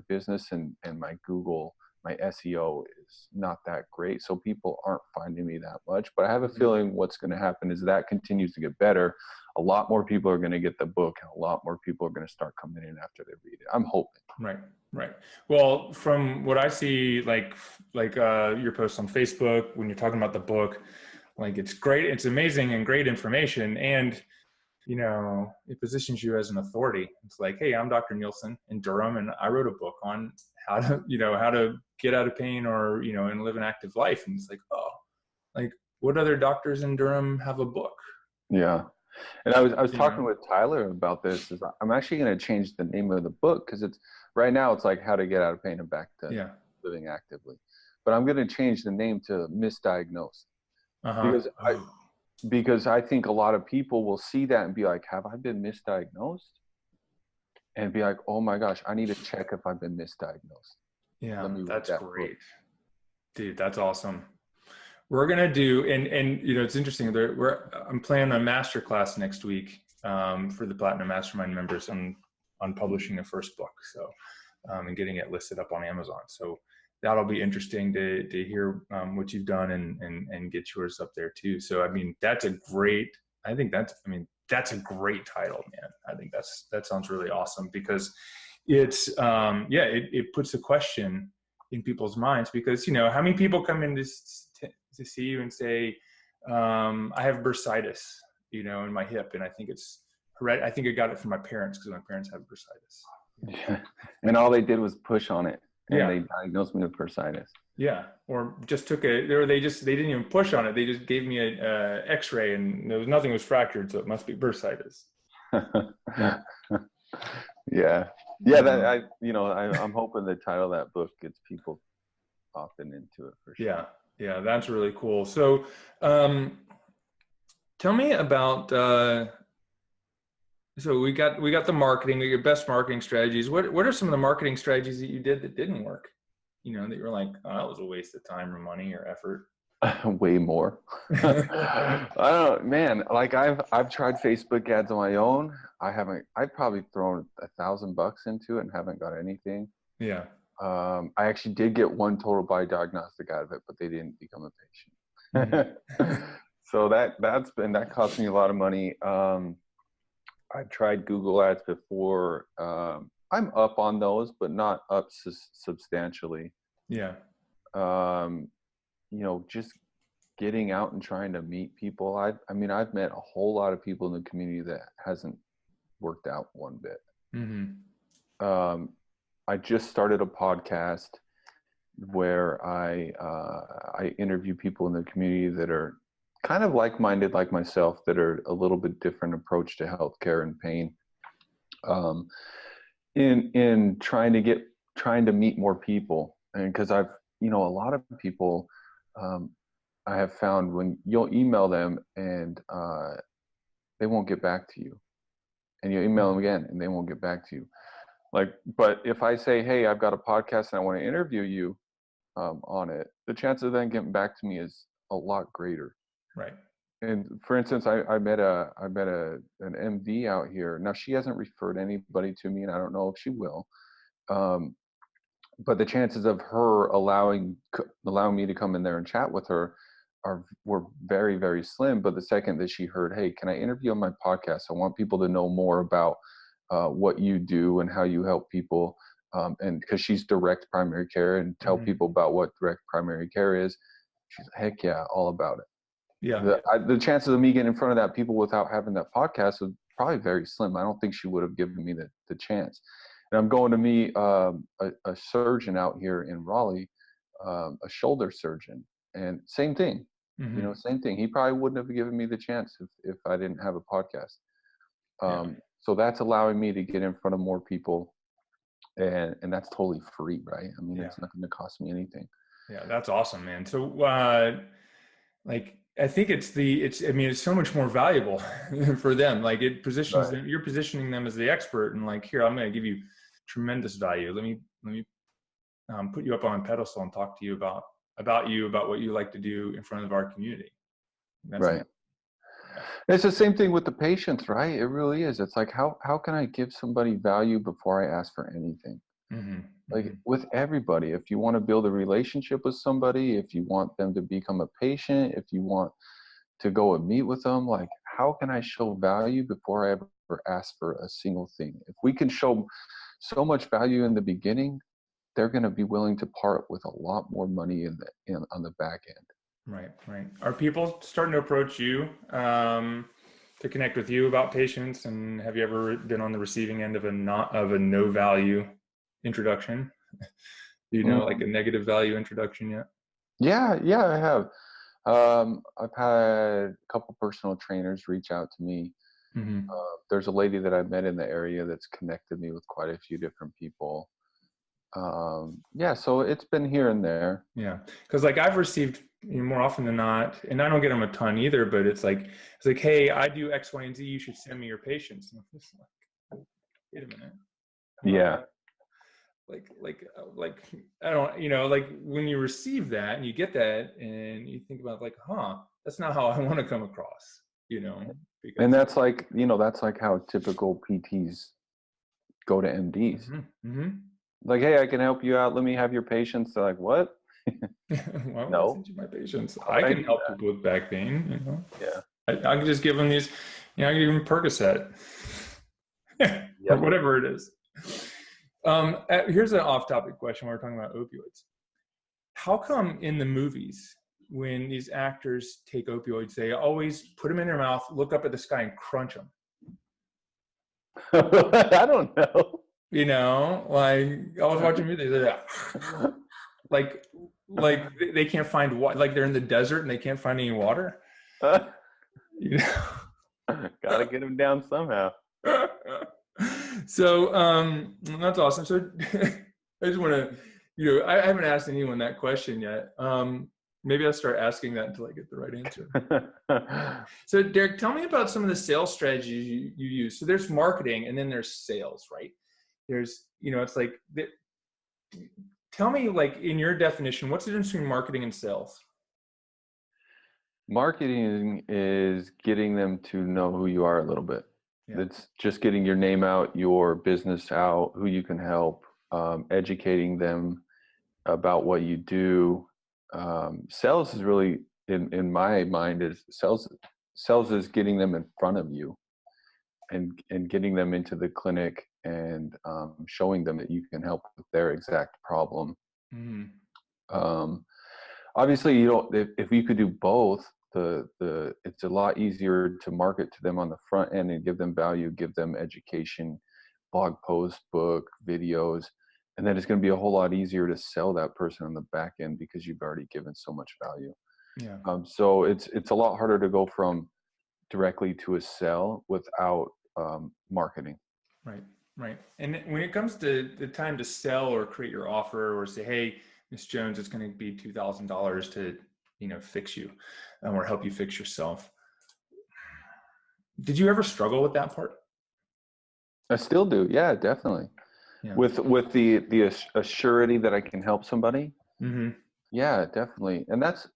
business and my Google, my SEO is not that great. So people aren't finding me that much, but I have a feeling what's going to happen is that continues to get better. A lot more people are going to get the book, and a lot more people are going to start coming in after they read it. I'm hoping. Right. Well, from what I see, like your posts on Facebook, when you're talking about the book, like it's great. It's amazing and great information. And, it positions you as an authority. It's like, hey, I'm Dr. Nielsen in Durham, and I wrote a book on how to get out of pain or, and live an active life. And it's like, oh, like, what other doctors in Durham have a book? Yeah. And I was You talking know? with Tyler about this. Is I'm actually going to change the name of the book, because it's right now it's like how to get out of pain and back to Yeah. living actively. But I'm going to change the name to Misdiagnosed, Uh-huh. because I think a lot of people will see that and be like, have I been misdiagnosed? And be like, oh my gosh, I need to check if I've been misdiagnosed. Yeah, Let me read that's that book. great. Dude, that's awesome. We're gonna do, and you know, it's interesting. I'm planning a master class next week for the Platinum Mastermind members on publishing the first book. So, and getting it listed up on Amazon. So that'll be interesting to hear what you've done and get yours up there too. So I mean, that's a great. I think that's a great title, man. I think that sounds really awesome, because it's it puts a question in people's minds, because you know, how many people come in to see you and say, I have bursitis, you know, in my hip, and I think it's I think I got it from my parents, because my parents have bursitis. Yeah. And all they did was push on it, and they diagnosed me with bursitis. Yeah, or just took they didn't even push on it. They just gave me a X-ray, and nothing was fractured, so it must be bursitis. Yeah. That I'm hoping the title of that book gets people often into it for sure. Yeah, that's really cool. So, tell me about. So we got the marketing, your best marketing strategies. What are some of the marketing strategies that you did that didn't work? You know, that you were like, oh, that was a waste of time or money or effort. Way more. I don't know, man. Like I've tried Facebook ads on my own. I've probably thrown $1,000 into it and haven't got anything. Yeah. I actually did get one total buy diagnostic out of it, but they didn't become a patient. Mm-hmm. So that cost me a lot of money. I tried Google ads before. I'm up on those, but not up substantially. Yeah. You know, just getting out and trying to meet people. I've met a whole lot of people in the community that hasn't worked out one bit. Mm-hmm. I just started a podcast where I interview people in the community that are kind of like-minded like myself, that are a little bit different approach to healthcare and pain. In trying to meet more people, and because a lot of people, I have found when you'll email them and they won't get back to you, and you email them again and they won't get back to you. But if I say, hey, I've got a podcast and I want to interview you on it, the chance of them getting back to me is a lot greater. Right. And for instance, I met an MD out here. Now, she hasn't referred anybody to me, and I don't know if she will. But the chances of her allowing me to come in there and chat with her were very, very slim. But the second that she heard, hey, can I interview on my podcast? I want people to know more about what you do and how you help people. And because she's direct primary care, and tell mm-hmm. people about what direct primary care is. She's like, heck yeah, all about it. Yeah. The chances of me getting in front of that people without having that podcast was probably very slim. I don't think she would have given me the chance. And I'm going to meet a surgeon out here in Raleigh, a shoulder surgeon, and same thing. Mm-hmm. Same thing. He probably wouldn't have given me the chance if I didn't have a podcast. So that's allowing me to get in front of more people, and that's totally free, right? I mean, it's not going to cost me anything. Yeah, that's awesome, man. So, I think it's so much more valuable for them. Like, it positions them, you're positioning them as the expert, and like, here, I'm going to give you tremendous value. Let me put you up on a pedestal and talk to you about what you like to do in front of our community. That's right. It's the same thing with the patients, right? It really is. It's like, how can I give somebody value before I ask for anything? Mm-hmm. Like with everybody, if you want to build a relationship with somebody, if you want them to become a patient, if you want to go and meet with them, like, how can I show value before I ever ask for a single thing? If we can show so much value in the beginning, they're going to be willing to part with a lot more money on the back end. Right. Are people starting to approach you to connect with you about patients? And have you ever been on the receiving end of a no value introduction? Do you know, like a negative value introduction yet? Yeah, I have. I've had a couple personal trainers reach out to me. Mm-hmm. There's a lady that I met in the area that's connected me with quite a few different people. Yeah, so it's been here and there. Yeah, because like I've received, more often than not, and I don't get them a ton either, but it's like, hey, I do X, Y, and Z. You should send me your patients. And I'm just like, wait a minute. Yeah. Like I don't, like when you receive that and you get that and you think about like, that's not how I want to come across, because. And that's like, that's like how typical PTs go to MDs. Mm-hmm, mm-hmm. Like, hey, I can help you out. Let me have your patients. They're like, what? Why would I No. send you my patients? Why I would I can do help that? people with back pain. Yeah. I can just give them these, I can give them Percocet or Yep. whatever it is. Here's an off-topic question when we're talking about opioids. How come in the movies, when these actors take opioids, they always put them in their mouth, look up at the sky, and crunch them? I don't know. Like I was watching movies, like they can't find water, like they're in the desert and they can't find any water. Gotta get them down somehow. So that's awesome. So I just want to, I haven't asked anyone that question yet. Maybe I'll start asking that until I get the right answer. So Derek, tell me about some of the sales strategies you use. So there's marketing and then there's sales, right? There's, it's like, tell me, like, in your definition, what's the difference between marketing and sales? Marketing is getting them to know who you are a little bit. Yeah. It's just getting your name out, your business out, who you can help, educating them about what you do. Sales is really, in my mind, is sales is getting them in front of you and getting them into the clinic and showing them that you can help with their exact problem. Mm-hmm. Obviously, you don't. If you could do both, it's a lot easier to market to them on the front end and give them value, give them education, blog posts, book, videos, and then it's going to be a whole lot easier to sell that person on the back end because you've already given so much value. Yeah. So it's a lot harder to go from directly to a sell without marketing. Right. And when it comes to the time to sell or create your offer or say, hey, Ms. Jones, it's going to be $2,000 to, fix you or help you fix yourself. Did you ever struggle with that part? I still do. Yeah, definitely. Yeah. With the assurity that I can help somebody. Mm-hmm. Yeah, definitely. And that's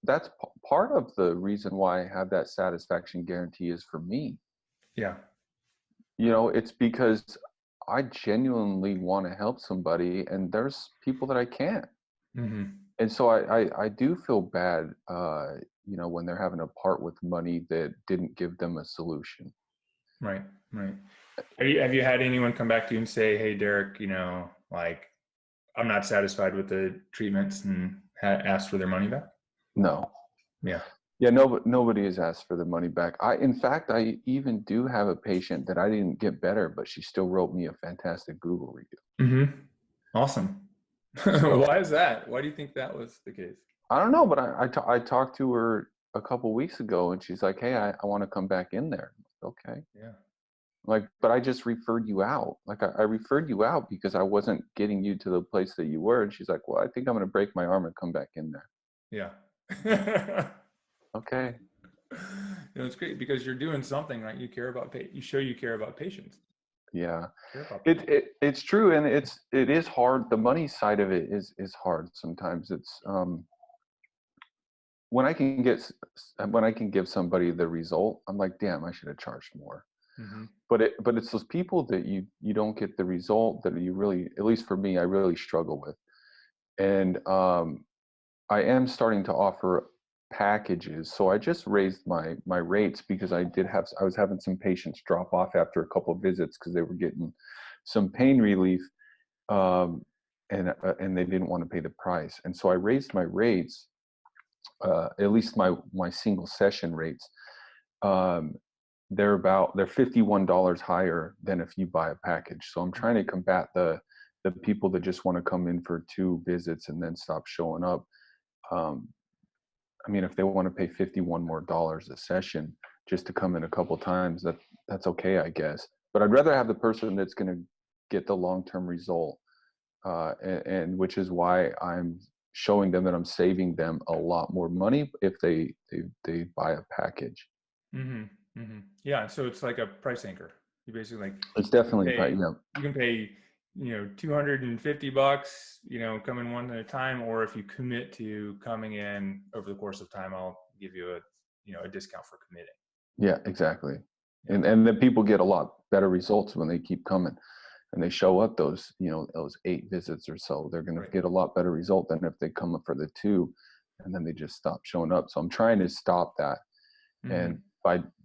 part of the reason why I have that satisfaction guarantee is for me. Yeah. It's because I genuinely want to help somebody and there's people that I can't. Mm-hmm. And so I do feel bad, when they're having to part with money that didn't give them a solution. Right. Have you had anyone come back to you and say, hey, Derek, like, I'm not satisfied with the treatments and asked for their money back? No. Yeah. Yeah, nobody has asked for the money back. In fact, I even do have a patient that I didn't get better, but she still wrote me a fantastic Google review. Mm-hmm. Awesome. So, why is that? Why do you think that was the case? I don't know, but I talked to her a couple weeks ago and she's like, hey, I want to come back in there. Okay. Yeah. Like, but I just referred you out. Like I referred you out because I wasn't getting you to the place that you were. And she's like, well, I think I'm going to break my arm and come back in there. Yeah. Okay. It's great because you're doing something, right? You care about you show you care about patients. Yeah. It's true. And it is hard. The money side of it is hard. Sometimes it's, when I can give somebody the result, I'm like, damn, I should have charged more. Mm-hmm. But it's those people that you don't get the result that you really, at least for me, I really struggle with. And I am starting to offer packages. So I just raised my rates because I was having some patients drop off after a couple of visits because they were getting some pain relief, and they didn't want to pay the price. And so I raised my rates, at least my single session rates. They're $51 higher than if you buy a package. So I'm trying to combat the people that just want to come in for 2 visits and then stop showing up. I mean, if they want to pay $51 more a session just to come in a couple times, that's okay, I guess. But I'd rather have the person that's going to get the long-term result, and which is why I'm showing them that I'm saving them a lot more money if they buy a package. Mm-hmm. Mm-hmm. Yeah. So it's like a price anchor. You basically It's definitely, you can pay, $250, come in one at a time, or if you commit to coming in over the course of time, I'll give you a discount for committing. yeah, exactly. Yeah. And then people get a lot better results when they keep coming and they show up those 8 visits or so. They're going to Right. get a lot better result than if they come up for the 2 and then they just stop showing up. So I'm trying to stop that. Mm-hmm.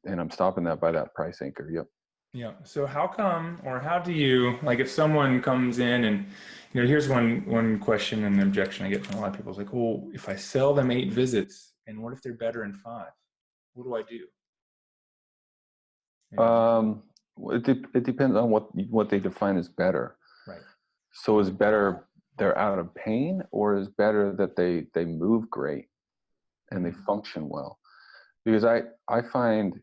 And I'm stopping that by that price anchor. Yep. Yeah. So how come, or how do you, like, if someone comes in and, here's one question and objection I get from a lot of people. It's like, well, if I sell them 8 visits, and what if they're better in 5? What do I do? It depends on what they define as better. Right. So is better they're out of pain, or is better that they move great and they function well? Because I find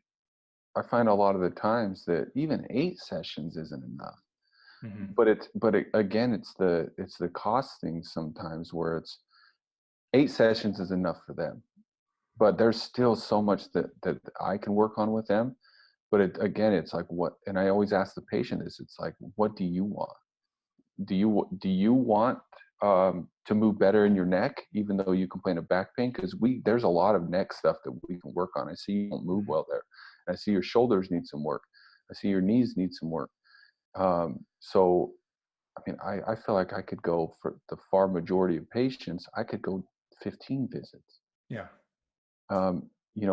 a lot of the times that even 8 sessions isn't enough. Mm-hmm. But again, it's the cost thing sometimes, where it's 8 sessions is enough for them, but there's still so much that I can work on with them. But it's like, what, and I always ask the patient is, it's like, what do you want? Do you want to move better in your neck, even though you complain of back pain? Because there's a lot of neck stuff that we can work on. I see you don't move well there. I see your shoulders need some work. I see your knees need some work. So, I mean, I feel like I could go, for the far majority of patients, I could go 15 visits. Yeah.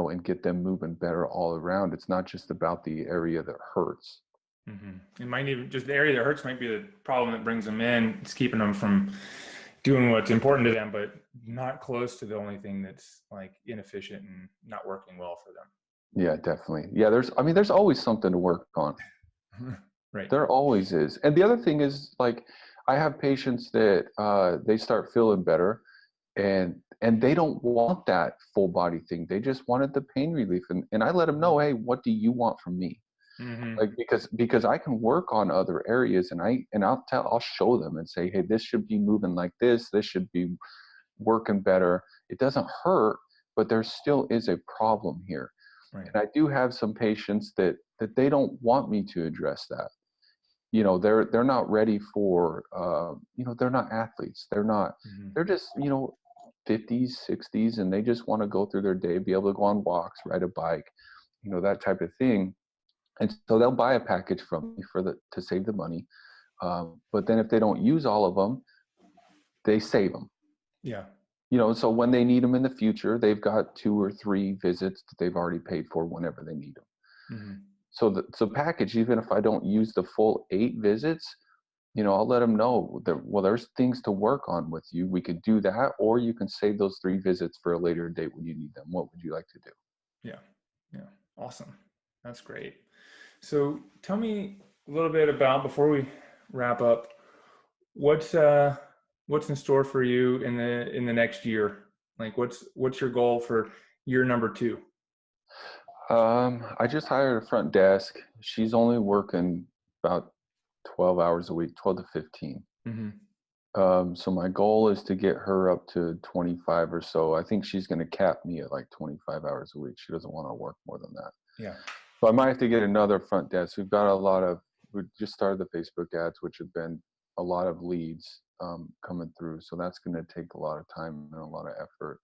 And get them moving better all around. It's not just about the area that hurts. Mm-hmm. It might even, just the area that hurts might be the problem that brings them in. It's keeping them from doing what's important to them, but not close to the only thing that's like inefficient and not working well for them. Yeah, definitely. Yeah, there's always something to work on. Right. There always is. And the other thing is, like, I have patients that they start feeling better, and they don't want that full body thing. They just wanted the pain relief. And I let them know, hey, what do you want from me? Mm-hmm. Like, because I can work on other areas, and I'll show them and say, hey, this should be moving like this. This should be working better. It doesn't hurt, but there still is a problem here. Right. And I do have some patients that they don't want me to address that. They're not ready for, they're not athletes. They're just, 50s, 60s, and they just want to go through their day, be able to go on walks, ride a bike, that type of thing. And so they'll buy a package from me to save the money. But then if they don't use all of them, they save them. Yeah. So when they need them in the future, they've got 2 or 3 visits that they've already paid for whenever they need them. Mm-hmm. So the package, even if I don't use the full 8 visits, I'll let them know that, well, there's things to work on with you. We could do that, or you can save those 3 visits for a later date when you need them. What would you like to do? Yeah. Yeah. Awesome. That's great. So tell me a little bit about, before we wrap up, what's in store for you in the next year? Like, what's your goal for year number 2? I just hired a front desk. She's only working about 12 hours a week, 12 to 15. Mm-hmm. So my goal is to get her up to 25 or so. I think she's going to cap me at like 25 hours a week. She doesn't want to work more than that. Yeah. So I might have to get another front desk. We just started the Facebook ads, which have been a lot of leads coming through. So that's going to take a lot of time and a lot of effort.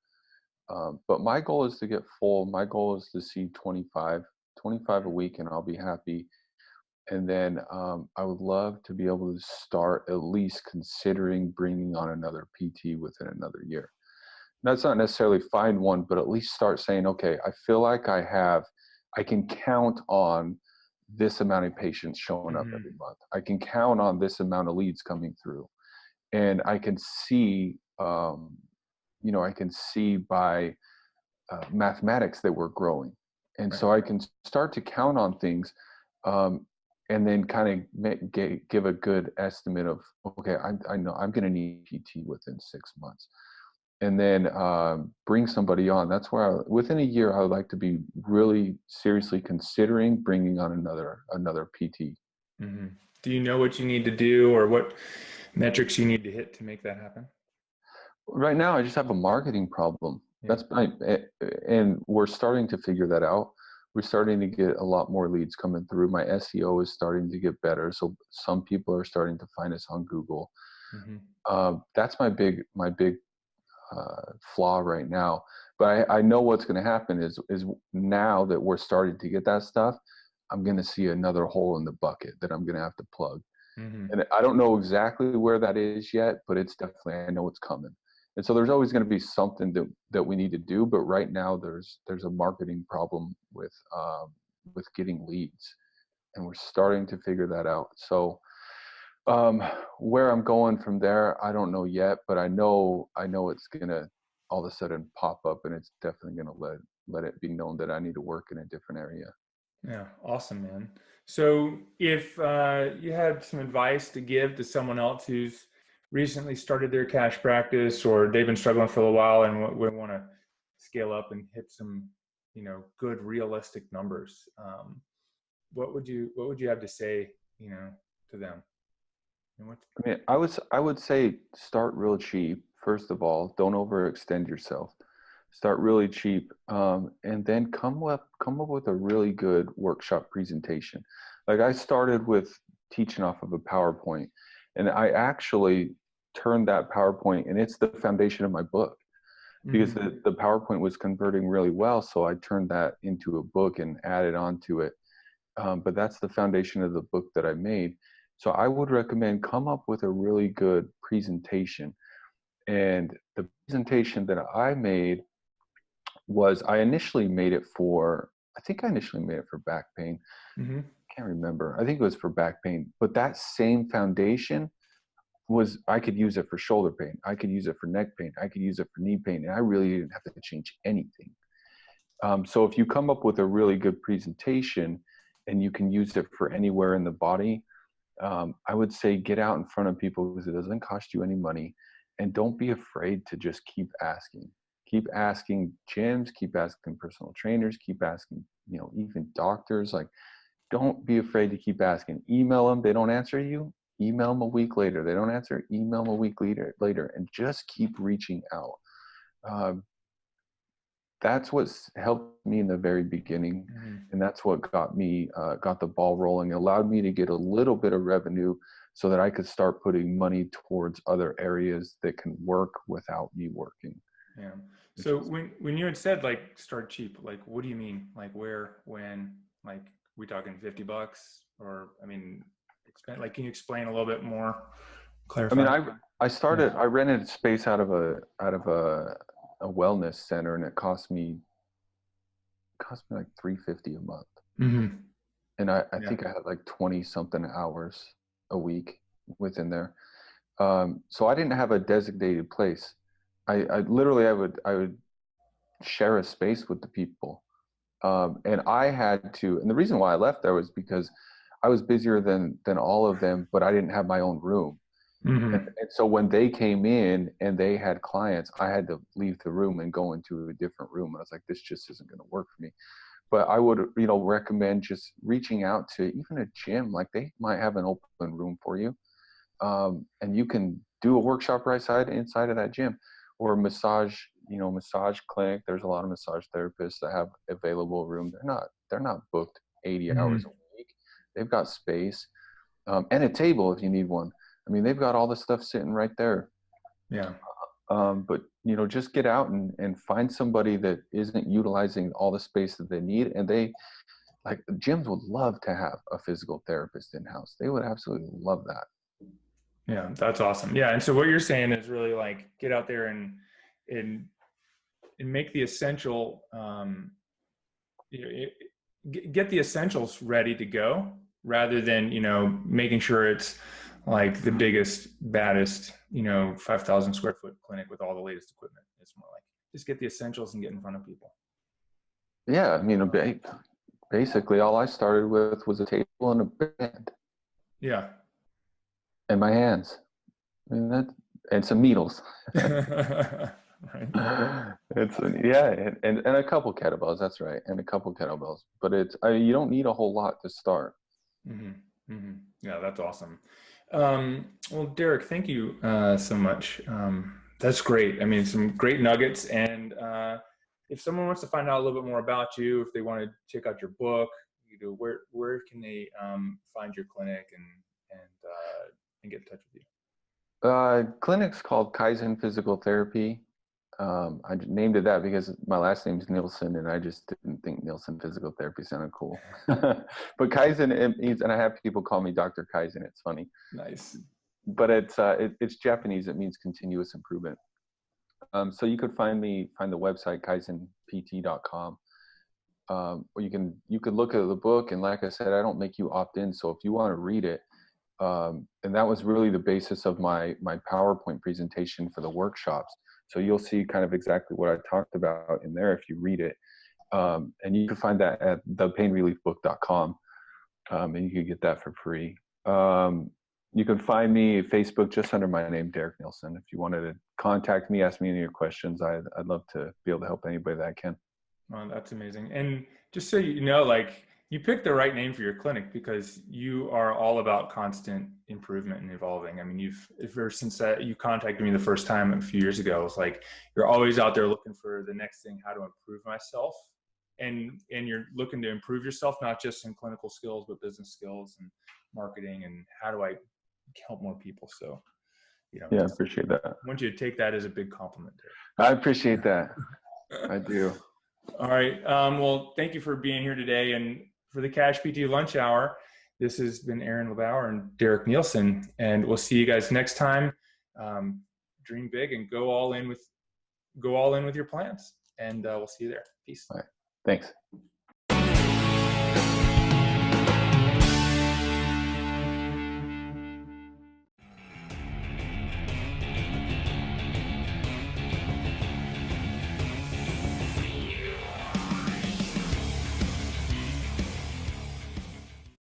But my goal is to get full. My goal is to see 25 a week, and I'll be happy. And then I would love to be able to start at least considering bringing on another PT within another year. That's not necessarily find one, but at least start saying, okay, I feel like I can count on this amount of patients showing up every month. I can count on this amount of leads coming through. And I can see, by mathematics that we're growing. And so I can start to count on things, and then kind of give a good estimate of, okay, I know I'm going to need PT within 6 months. and then bring somebody on. That's where within a year, I would like to be really seriously considering bringing on another PT. Mm-hmm. Do you know what you need to do or what metrics you need to hit to make that happen? Right now, I just have a marketing problem. Yeah. And we're starting to figure that out. We're starting to get a lot more leads coming through. My SEO is starting to get better, so some people are starting to find us on Google. Mm-hmm. That's my big flaw right now. But I know what's going to happen is now that we're starting to get that stuff, I'm going to see another hole in the bucket that I'm going to have to plug. Mm-hmm. And I don't know exactly where that is yet, but it's definitely, I know it's coming. And so there's always going to be something that we need to do. But right now there's a marketing problem with getting leads, and we're starting to figure that out. So where I'm going from there, I don't know yet, but I know it's going to all of a sudden pop up, and it's definitely going to let it be known that I need to work in a different area. Yeah. Awesome, man. So if you had some advice to give to someone else who's recently started their cash practice, or they've been struggling for a little while and we want to scale up and hit some, good realistic numbers, what would you have to say, to them? I mean, I would say start real cheap. First of all, don't overextend yourself. Start really cheap, and then come up with a really good workshop presentation. Like I started with teaching off of a PowerPoint, and I actually turned that PowerPoint, and it's the foundation of my book, because Mm-hmm. the PowerPoint was converting really well. So I turned that into a book and added on to it. But that's the foundation of the book that I made. So I would recommend come up with a really good presentation. And the presentation that I made was I initially made it for back pain. Mm-hmm. I can't remember. I think it was for back pain. But that same foundation I could use it for shoulder pain. I could use it for neck pain. I could use it for knee pain. And I really didn't have to change anything. So if you come up with a really good presentation and you can use it for anywhere in the body, I would say get out in front of people, because it doesn't cost you any money, and don't be afraid to just keep asking. Keep asking gyms, keep asking personal trainers, keep asking, even doctors. Like, don't be afraid to keep asking. Email them. They don't answer you. Email them a week later. They don't answer. Email them a week later, and just keep reaching out. That's what's helped me in the very beginning. Mm-hmm. And that's what got the ball rolling, allowed me to get a little bit of revenue so that I could start putting money towards other areas that can work without me working. Yeah. So when you had said like start cheap, like what do you mean? Like where, when, like we talking $50 or, I mean, like, can you explain a little bit more? Clarify. I mean, I rented space out of a wellness center, and it cost me like $350 a month. Mm-hmm. And I think I had like 20 something hours a week within there. So I didn't have a designated place. I literally, I would share a space with the people. And I had to, and the reason why I left there was because I was busier than all of them, but I didn't have my own room. Mm-hmm. And so when they came in and they had clients, I had to leave the room and go into a different room. I was like, this just isn't going to work for me. But I would, recommend just reaching out to even a gym. Like, they might have an open room for you. And you can do a workshop inside of that gym, or massage clinic. There's a lot of massage therapists that have available room. They're not booked 80 Mm-hmm. hours a week. They've got space, and a table if you need one. I mean, they've got all the stuff sitting right there. Yeah. But just get out and find somebody that isn't utilizing all the space that they need. And like, gyms would love to have a physical therapist in-house. They would absolutely love that. Yeah, that's awesome. Yeah. And so what you're saying is really like get out there and make the essential, get the essentials ready to go, rather than, making sure it's like the biggest, baddest, 5,000 square foot clinic with all the latest equipment. It's more like just get the essentials and get in front of people. Yeah. I mean, basically all I started with was a table and a bed. Yeah. And my hands. I mean, and some needles. Right. And a couple kettlebells. That's right, and a couple kettlebells. But you don't need a whole lot to start. Mm-hmm. Mm-hmm. Yeah, that's awesome. Well, Derek, thank you so much. That's great. I mean, some great nuggets. And if someone wants to find out a little bit more about you, if they want to check out your book, where can they find your clinic and get in touch with you? Clinic's called Kaizen Physical Therapy. I named it that because my last name is Nielsen, and I just didn't think Nielsen Physical Therapy sounded cool. But Kaizen, it means, and I have people call me Dr. Kaizen. It's funny. Nice. But it's Japanese. It means continuous improvement. So you could find the website kaizenpt.com. Or you could look at the book, and like I said, I don't make you opt in. So if you want to read it, and that was really the basis of my PowerPoint presentation for the workshops. So you'll see kind of exactly what I talked about in there if you read it. And you can find that at thepainreliefbook.com. And you can get that for free. You can find me at Facebook just under my name, Derek Nielsen. If you wanted to contact me, ask me any of your questions, I'd love to be able to help anybody that I can. Well, that's amazing. And just so you know, like, you picked the right name for your clinic because you are all about constant improvement and evolving. I mean, ever since you contacted me the first time a few years ago, it's like you're always out there looking for the next thing, how to improve myself. And you're looking to improve yourself, not just in clinical skills, but business skills and marketing and how do I help more people. So, yeah, I appreciate that. I want you to take that as a big compliment. I appreciate that. I do. All right. Well, thank you for being here today. And for the CashPT lunch hour, this has been Aaron LeBauer and Derek Nielsen. And we'll see you guys next time. Dream big and go all in with your plans. And we'll see you there. Peace. All right. Thanks.